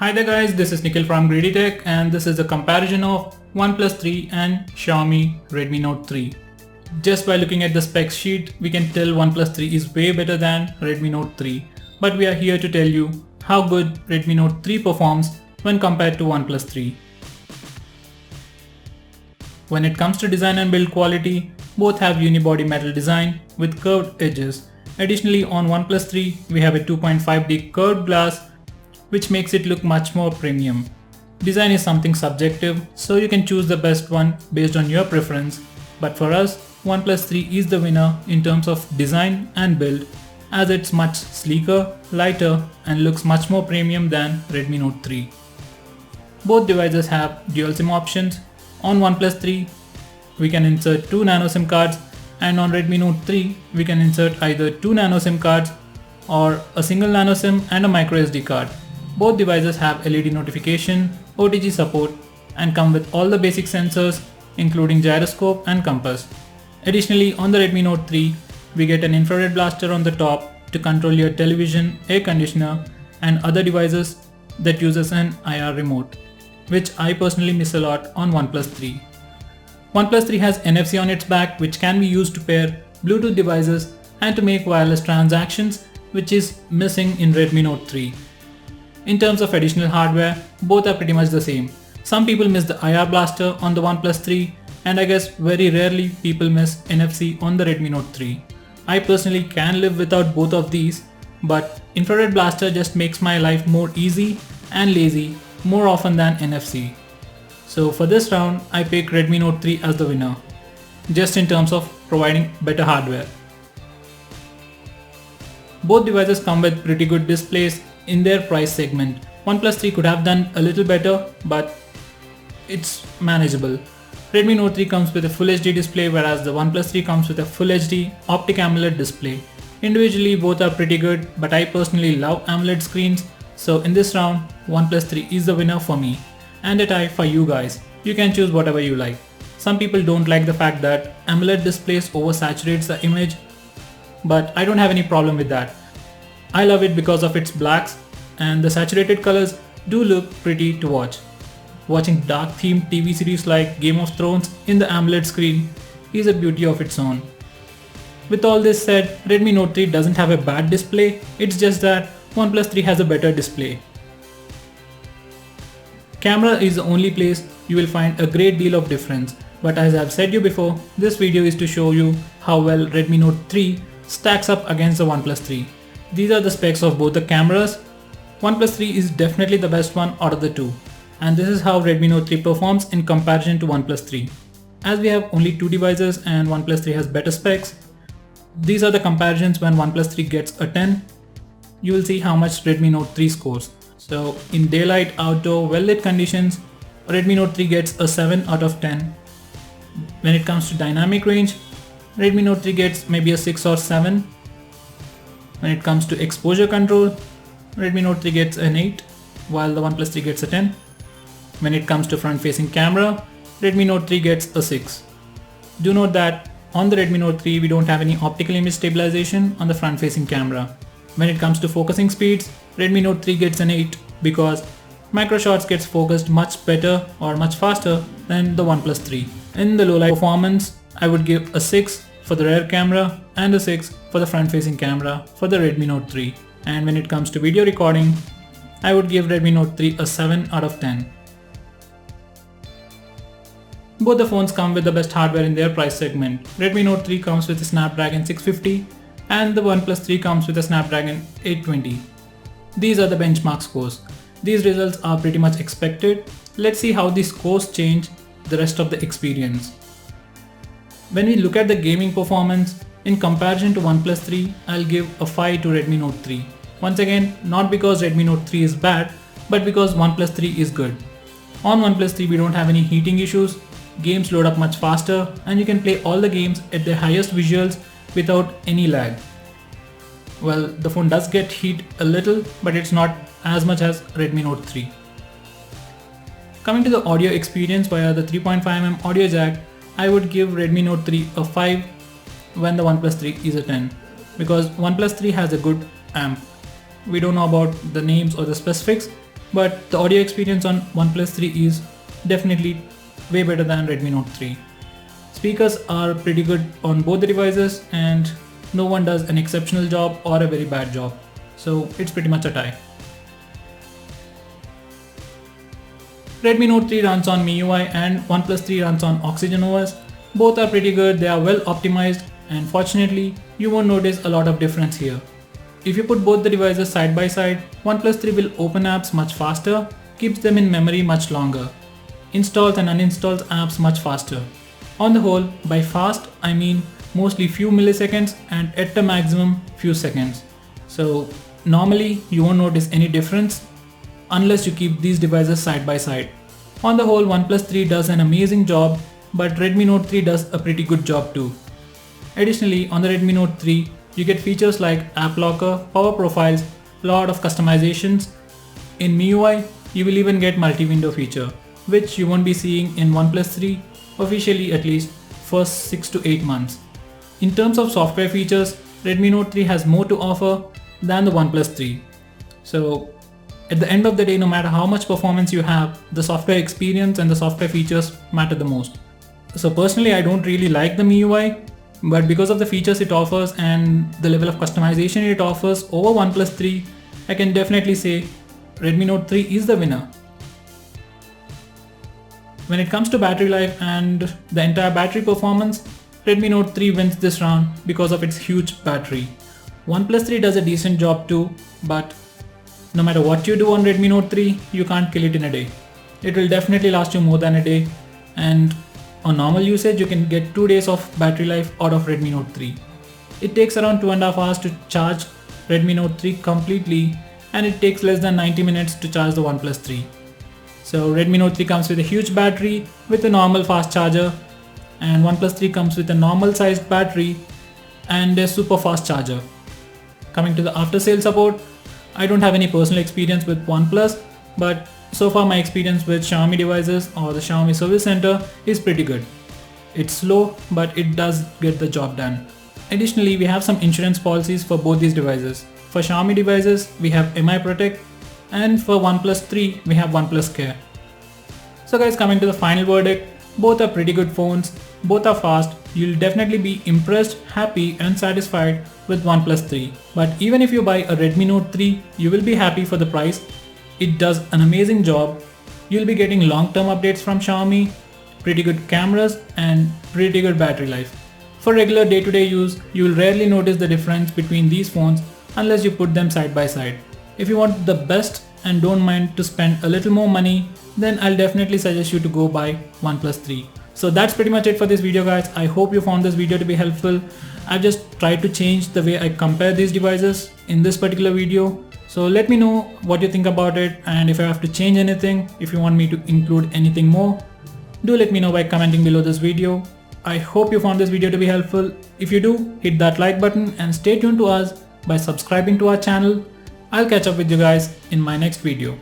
Hi there guys, this is Nikhil from GreedyTech and this is a comparison of Oneplus 3 and Xiaomi Redmi Note 3. Just by looking at the specs sheet, we can tell Oneplus 3 is way better than Redmi Note 3. But we are here to tell you how good Redmi Note 3 performs when compared to Oneplus 3. When it comes to design and build quality, both have unibody metal design with curved edges. Additionally, on Oneplus 3, we have a 2.5D curved glass which makes it look much more premium. Design is something subjective, so you can choose the best one based on your preference. But for us, Oneplus 3 is the winner in terms of design and build, as it's much sleeker, lighter and looks much more premium than Redmi Note 3. Both devices have dual SIM options. On Oneplus 3, we can insert 2 nano SIM cards, and on Redmi Note 3, we can insert either 2 nano SIM cards or a single nano SIM and a micro SD card. Both devices have LED notification, OTG support and come with all the basic sensors including gyroscope and compass. Additionally, on the Redmi Note 3, we get an infrared blaster on the top to control your television, air conditioner and other devices that uses an IR remote, which I personally miss a lot on Oneplus 3. Oneplus 3 has NFC on its back, which can be used to pair Bluetooth devices and to make wireless transactions, which is missing in Redmi Note 3. In terms of additional hardware, both are pretty much the same. Some people miss the IR blaster on the Oneplus 3 and I guess very rarely people miss NFC on the Redmi Note 3. I personally can live without both of these, but infrared blaster just makes my life more easy and lazy more often than NFC. So for this round, I pick Redmi Note 3 as the winner, just in terms of providing better hardware. Both devices come with pretty good displays in their price segment. Oneplus 3 could have done a little better, but it's manageable. Redmi Note 3 comes with a Full HD display, whereas the Oneplus 3 comes with a Full HD Optic AMOLED display. Individually both are pretty good, but I personally love AMOLED screens, so in this round, Oneplus 3 is the winner for me. And a tie for you guys. You can choose whatever you like. Some people don't like the fact that AMOLED displays oversaturates the image, but I don't have any problem with that. I love it because of its blacks and the saturated colors do look pretty to watch. Watching dark themed TV series like Game of Thrones in the AMOLED screen is a beauty of its own. With all this said, Redmi Note 3 doesn't have a bad display, it's just that Oneplus 3 has a better display. Camera is the only place you will find a great deal of difference, but as I've said you before, this video is to show you how well Redmi Note 3 stacks up against the Oneplus 3. These are the specs of both the cameras. Oneplus 3 is definitely the best one out of the two, and this is how Redmi Note 3 performs in comparison to Oneplus 3. As we have only two devices and Oneplus 3 has better specs, these are the comparisons when Oneplus 3 gets a 10. You will see how much Redmi Note 3 scores. So in daylight, outdoor, well-lit conditions, Redmi Note 3 gets a 7 out of 10. When it comes to dynamic range, Redmi Note 3 gets maybe a 6 or 7. When it comes to exposure control, Redmi Note 3 gets an 8, while the Oneplus 3 gets a 10. When it comes to front-facing camera, Redmi Note 3 gets a 6. Do note that on the Redmi Note 3, we don't have any optical image stabilization on the front-facing camera. When it comes to focusing speeds, Redmi Note 3 gets an 8 because micro shots gets focused much better or much faster than the Oneplus 3. In the low light performance, I would give a 6 for the rear camera and a 6 for the front-facing camera for the Redmi Note 3. And when it comes to video recording, I would give Redmi Note 3 a 7 out of 10. Both the phones come with the best hardware in their price segment. Redmi Note 3 comes with a Snapdragon 650 and the Oneplus 3 comes with a Snapdragon 820. These are the benchmark scores. These results are pretty much expected. Let's see how these scores change the rest of the experience. When we look at the gaming performance, in comparison to Oneplus 3, I'll give a 5 to Redmi Note 3. Once again, not because Redmi Note 3 is bad, but because Oneplus 3 is good. On Oneplus 3 we don't have any heating issues, games load up much faster and you can play all the games at their highest visuals without any lag. Well, the phone does get heat a little, but it's not as much as Redmi Note 3. Coming to the audio experience via the 3.5mm audio jack, I would give Redmi Note 3 a 5 when the Oneplus 3 is a 10, because Oneplus 3 has a good amp. We don't know about the names or the specifics, but the audio experience on OnePlus 3 is definitely way better than Redmi Note 3. Speakers are pretty good on both the devices and no one does an exceptional job or a very bad job. So it's pretty much a tie. Redmi Note 3 runs on MIUI and OnePlus 3 runs on Oxygen OS. Both are pretty good, they are well optimized, and fortunately you won't notice a lot of difference here. If you put both the devices side by side, OnePlus 3 will open apps much faster, keeps them in memory much longer, installs and uninstalls apps much faster. On the whole, by fast I mean mostly few milliseconds and at the maximum few seconds. So normally you won't notice any difference unless you keep these devices side by side. On the whole, OnePlus 3 does an amazing job, but Redmi Note 3 does a pretty good job too. Additionally, on the Redmi Note 3, you get features like App Locker, Power Profiles, lot of customizations. In MIUI, you will even get multi-window feature, which you won't be seeing in OnePlus 3, officially at least first 6 to 8 months. In terms of software features, Redmi Note 3 has more to offer than the OnePlus 3. So at the end of the day, no matter how much performance you have, the software experience and the software features matter the most. So personally, I don't really like the MIUI, but because of the features it offers and the level of customization it offers over OnePlus 3, I can definitely say Redmi Note 3 is the winner. When it comes to battery life and the entire battery performance, Redmi Note 3 wins this round because of its huge battery. OnePlus 3 does a decent job too, but no matter what you do on Redmi Note 3, you can't kill it in a day. It will definitely last you more than a day, and on normal usage you can get 2 days of battery life out of Redmi Note 3. It takes around 2.5 hours to charge Redmi Note 3 completely, and it takes less than 90 minutes to charge the OnePlus 3. So Redmi Note 3 comes with a huge battery with a normal fast charger, and OnePlus 3 comes with a normal sized battery and a super fast charger. Coming to the after sale support, I don't have any personal experience with OnePlus, but so far my experience with Xiaomi devices or the Xiaomi service center is pretty good. It's slow, but it does get the job done. Additionally, we have some insurance policies for both these devices. For Xiaomi devices, we have MI Protect, and for OnePlus 3, we have OnePlus Care. So guys, coming to the final verdict, both are pretty good phones, both are fast. You'll definitely be impressed, happy and satisfied with OnePlus 3. But even if you buy a Redmi Note 3, you will be happy for the price. It does an amazing job. You'll be getting long-term updates from Xiaomi, pretty good cameras and pretty good battery life. For regular day-to-day use, you will rarely notice the difference between these phones unless you put them side by side. If you want the best and don't mind to spend a little more money, then I'll definitely suggest you to go buy OnePlus 3. So that's pretty much it for this video guys. I hope you found this video to be helpful. I've just tried to change the way I compare these devices in this particular video. So let me know what you think about it, and if I have to change anything, if you want me to include anything more, do let me know by commenting below this video. I hope you found this video to be helpful. If you do, hit that like button and stay tuned to us by subscribing to our channel. I'll catch up with you guys in my next video.